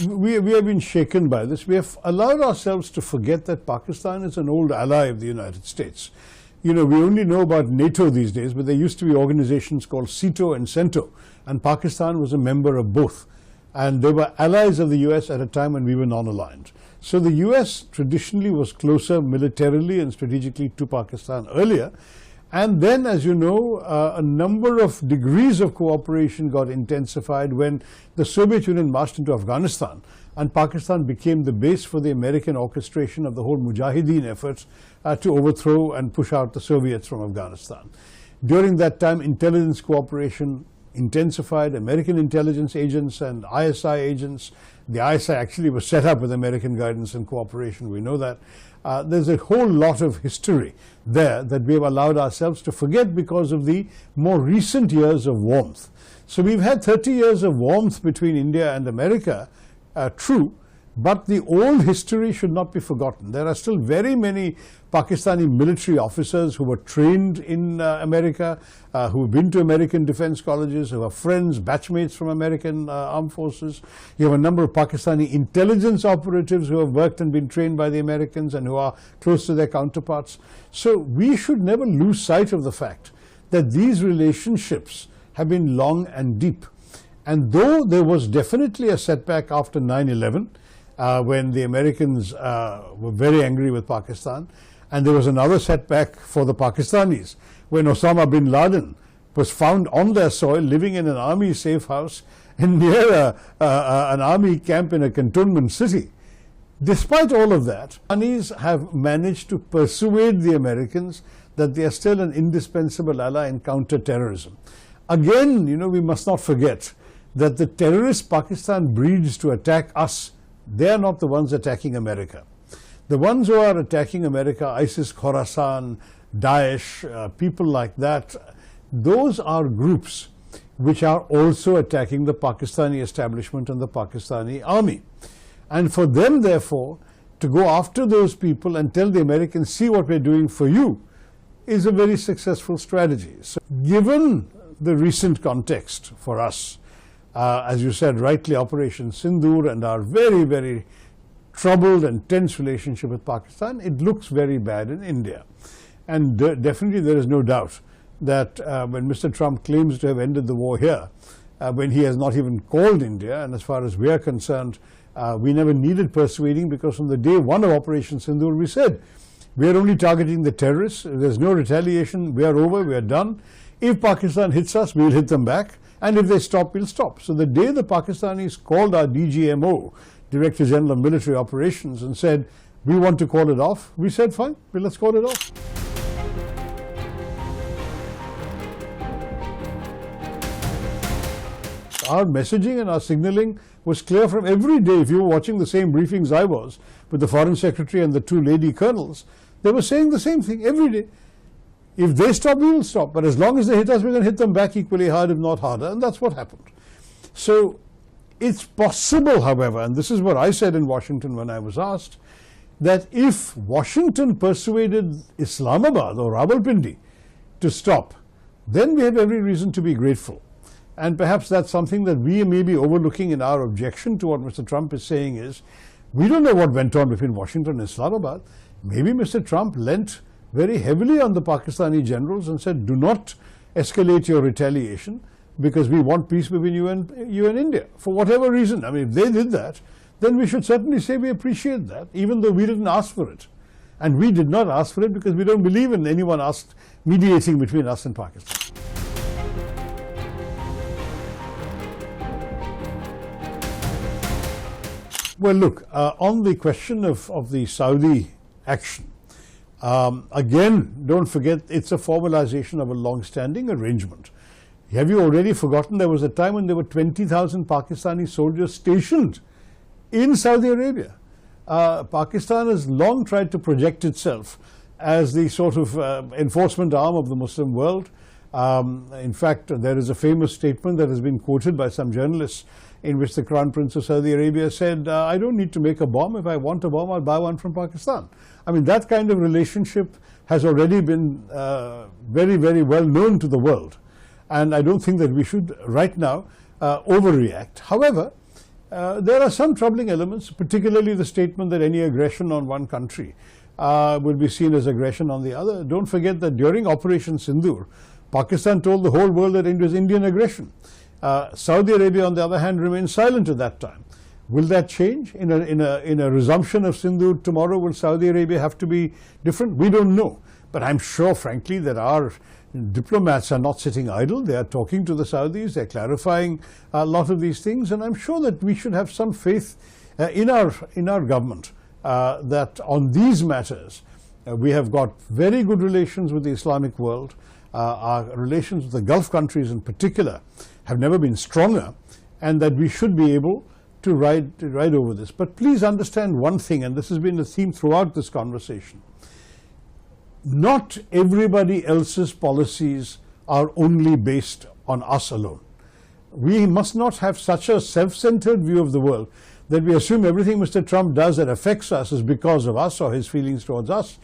we have been shaken by this. We have allowed ourselves to forget that Pakistan is an old ally of the United States. You know, we only know about NATO these days, but there used to be organizations called CETO and CENTO, and Pakistan was a member of both. And they were allies of the US at a time when we were non-aligned. So the US traditionally was closer militarily and strategically to Pakistan earlier. And then, as you know, a number of degrees of cooperation got intensified when the Soviet Union marched into Afghanistan, and Pakistan became the base for the American orchestration of the whole Mujahideen efforts to overthrow and push out the Soviets from Afghanistan. During that time, intelligence cooperation intensified. American intelligence agents and ISI agents. The ISI actually was set up with American guidance and cooperation, we know that. There's a whole lot of history there that we have allowed ourselves to forget because of the more recent years of warmth. So we've had 30 years of warmth between India and America, true, but the old history should not be forgotten. There are still very many Pakistani military officers who were trained in America, who have been to American defense colleges, who are friends, batchmates from American armed forces. You have a number of Pakistani intelligence operatives who have worked and been trained by the Americans and who are close to their counterparts. So we should never lose sight of the fact that these relationships have been long and deep. And though there was definitely a setback after 9/11, when the Americans were very angry with Pakistan, and there was another setback for the Pakistanis when Osama bin Laden was found on their soil living in an army safe house and near an army camp in a cantonment city. Despite all of that, Pakistanis have managed to persuade the Americans that they are still an indispensable ally in counter-terrorism. Again, you know, we must not forget that the terrorists Pakistan breeds to attack us, they are not the ones attacking America. The ones who are attacking America, ISIS, Khorasan, Daesh, people like that, those are groups which are also attacking the Pakistani establishment and the Pakistani army. And for them, therefore, to go after those people and tell the Americans, see what we're doing for you, is a very successful strategy. So given the recent context for us, as you said rightly, Operation Sindoor and our very, very troubled and tense relationship with Pakistan, it looks very bad in India. And definitely there is no doubt that when Mr. Trump claims to have ended the war here, when he has not even called India, and as far as we are concerned, we never needed persuading, because from the day one of Operation Sindoor we said, we are only targeting the terrorists, there's no retaliation, we are over, we are done. If Pakistan hits us, we'll hit them back. And if they stop, we'll stop. So the day the Pakistanis called our DGMO, Director General of Military Operations, and said, we want to call it off, we said, fine, well, let's call it off. Our messaging and our signaling was clear from every day. If you were watching the same briefings I was, with the Foreign Secretary and the two lady colonels, they were saying the same thing every day. If they stop, we will stop. But as long as they hit us, we're going to hit them back equally hard, if not harder. And that's what happened. So it's possible, however, and this is what I said in Washington when I was asked, that if Washington persuaded Islamabad or Rawalpindi to stop, then we have every reason to be grateful. And perhaps that's something that we may be overlooking in our objection to what Mr. Trump is saying is, we don't know what went on between Washington and Islamabad. Maybe Mr. Trump lent very heavily on the Pakistani generals and said, do not escalate your retaliation because we want peace between you and India. For whatever reason, I mean, if they did that, then we should certainly say we appreciate that, even though we didn't ask for it. And we did not ask for it because we don't believe in anyone mediating between us and Pakistan. Well, look, on the question of the Saudi action, again, don't forget, it's a formalization of a long-standing arrangement. Have you already forgotten there was a time when there were 20,000 Pakistani soldiers stationed in Saudi Arabia? Pakistan has long tried to project itself as the sort of enforcement arm of the Muslim world. In fact, there is a famous statement that has been quoted by some journalists in which the Crown Prince of Saudi Arabia said, I don't need to make a bomb. If I want a bomb, I'll buy one from Pakistan. I mean, that kind of relationship has already been very, very well known to the world. And I don't think that we should right now overreact. However, There are some troubling elements, particularly the statement that any aggression on one country will be seen as aggression on the other. Don't forget that during Operation Sindoor, Pakistan told the whole world that it was Indian aggression. Saudi Arabia, on the other hand, remained silent at that time. Will that change? In a resumption of Sindoor tomorrow, will Saudi Arabia have to be different? We don't know. But I'm sure, frankly, that our diplomats are not sitting idle. They are talking to the Saudis. They're clarifying a lot of these things. And I'm sure that we should have some faith in our government that on these matters, we have got very good relations with the Islamic world. Our relations with the Gulf countries in particular have never been stronger, and that we should be able to ride over this. But please understand one thing, and this has been a theme throughout this conversation. Not everybody else's policies are only based on us alone. We must not have such a self-centered view of the world that we assume everything Mr. Trump does that affects us is because of us or his feelings towards us.